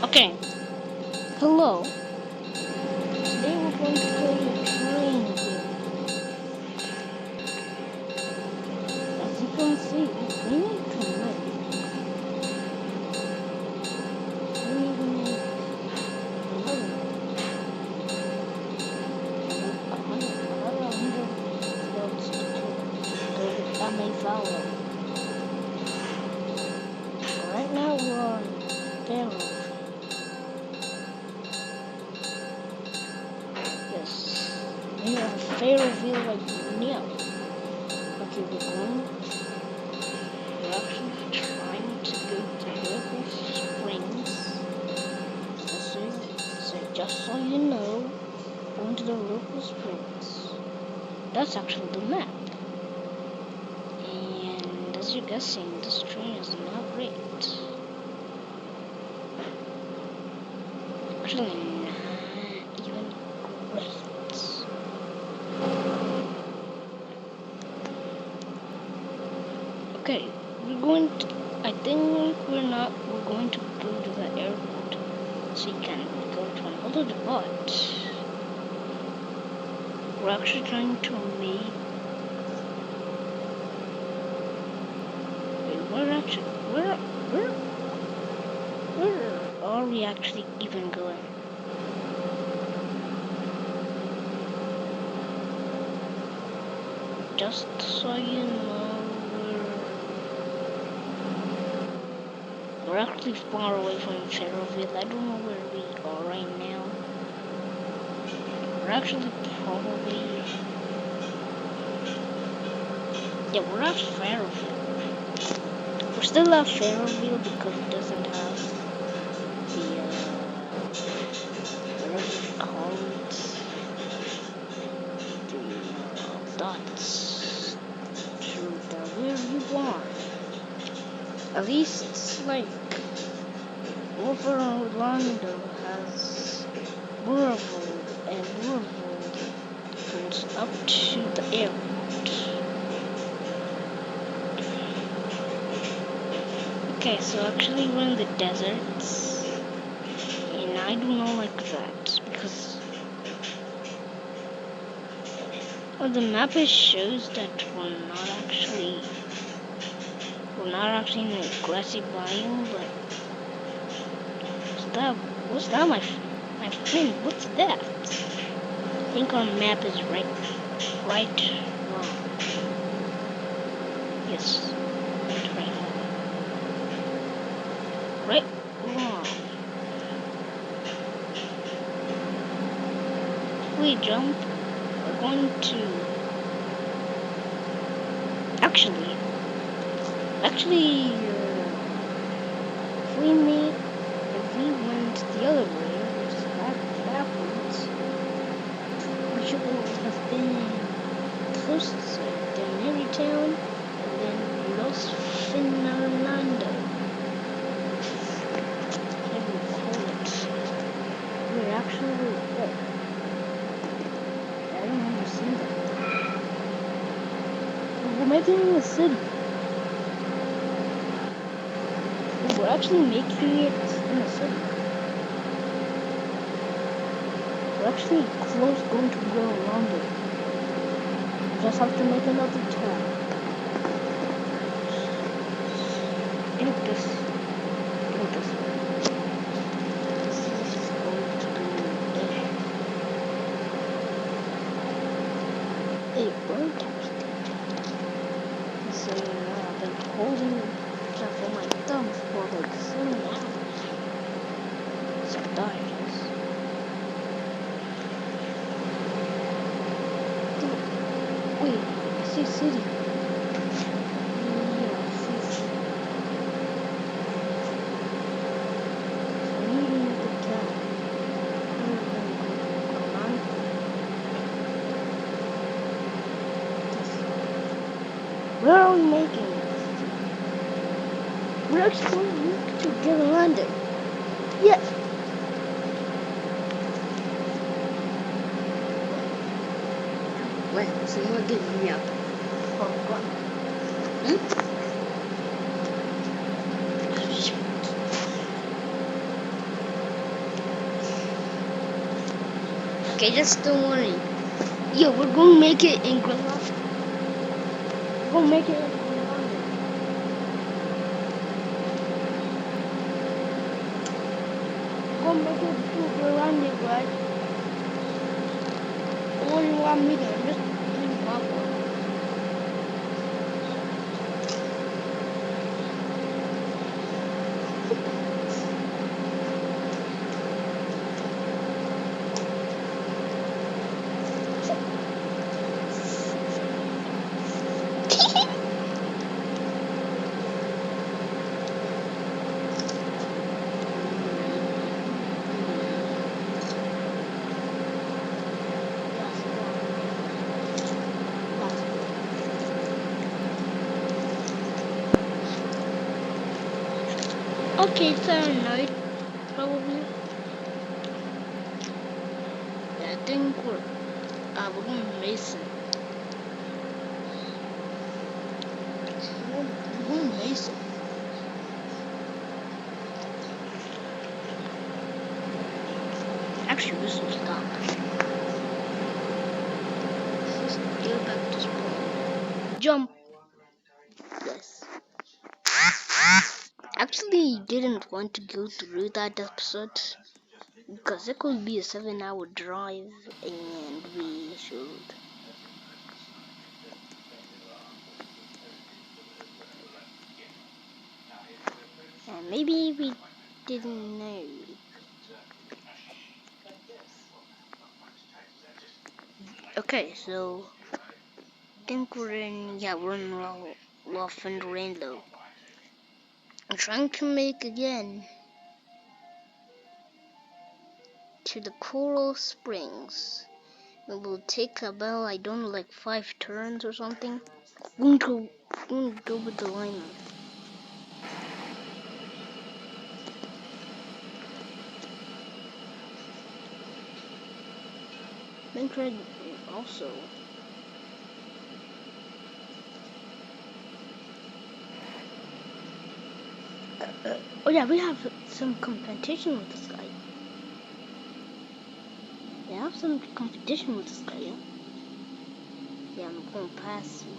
Okay. Hello. Today we're going to play a train game. As you can see, we need to make. We need to make 100 fields to go to Mayflower. Right now we're on Barrel. Yes. We are Fairview like now. Okay, we're actually trying to go to Local Springs. So just so you know, going to the Local Springs. That's actually the map. And as you're guessing, this train is not great. Actually, not even great. Okay, I think we're going to go to the airport so you can go to another depot. We're actually trying to make. Where are we actually even going? Just so you know, we're actually far away from Fairville. I don't know where we are right now. We're actually probably... Yeah, we're at Fairville. We're still at Fairville because it doesn't have the, whatever you call it, the dots through the where you are. At least, like, over Orlando has Boulevard, and Boulevard goes up to the airport. Okay, so actually we're in the deserts, and I do not like that because the map shows that we're not actually in a grassy biome, but what's that, my friend? What's that? I think our map is right wrong. Yes, right wrong. If we jump, we're going to actually, if we went the other way, which is backwards, we should have been close to Marytown and then Los Fernando. Whatever you call it. We're actually there. I don't understand that. We're making it in the city. We're actually making it in the city. We're actually close going to go around it. We just have to make another turn. Look this way. This is going to be a bird actually. So I've been holding that for my thumb for like 7 hours. So I'm tired. Wait, I see city. Yeah, I see city. So I need to make a town. Come on. Where are we making it? We're actually going to get London. Yes. Wait, so you're giving me up. Okay, just don't worry. Yo, we're gonna make it in Greenland. We're gonna make it in Greenland. We're gonna make it to Greenland, right? Or you want me to just bring popcorn? Okay, Fahrenheit, probably. Yeah, I think we're going Mason. We're going Mason. Actually, this will stop. Go back to spawn. Jump. Yes. Actually, didn't want to go through that episode because it could be a 7-hour drive, and we should. And maybe we didn't know. Okay, so I think we're in Loft and Rainbow. I'm trying to make again to the Coral Springs. It will take about, I don't know, like 5 turns or something. I'm gonna go with the line. Minecraft also. Oh yeah, we have some competition with this guy. We have some competition with this guy, yeah? Yeah, I'm going past you.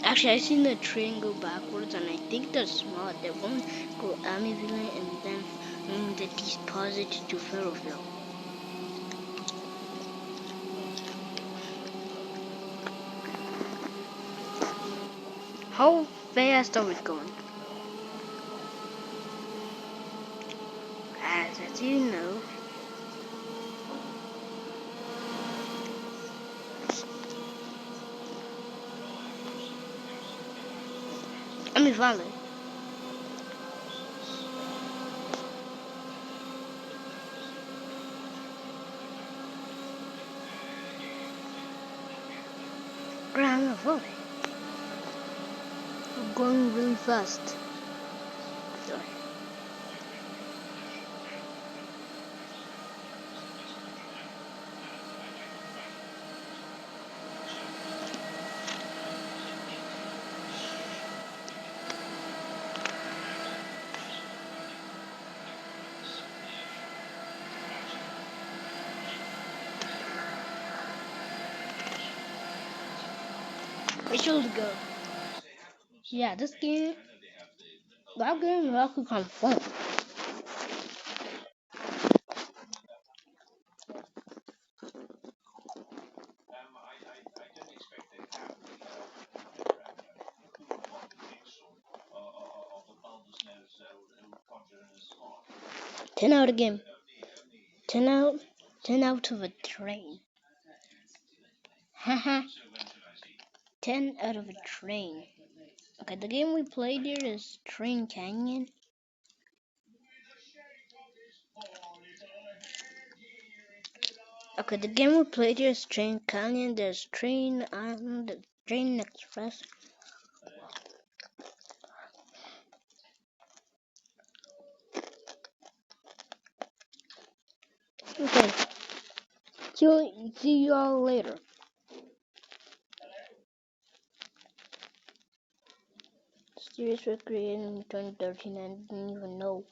Actually, I seen the train go backwards, and I think they're smart. They're going to go Amityville and then they deposit to Ferroville. How fast are we going? As you know. Ami Valley. Grand Valley. We're going really fast. Sorry. We should go. Yeah, this game. That game is actually kind of fun. Ten out of game. 10 out. 10 out of a train. Haha. 10 out of a train. Okay, the game we played here is Train Canyon. Okay, the game we played here is Train Canyon. There's Train Island, Train Express. Okay. See you all later. Series was created in 2013 and I didn't even know.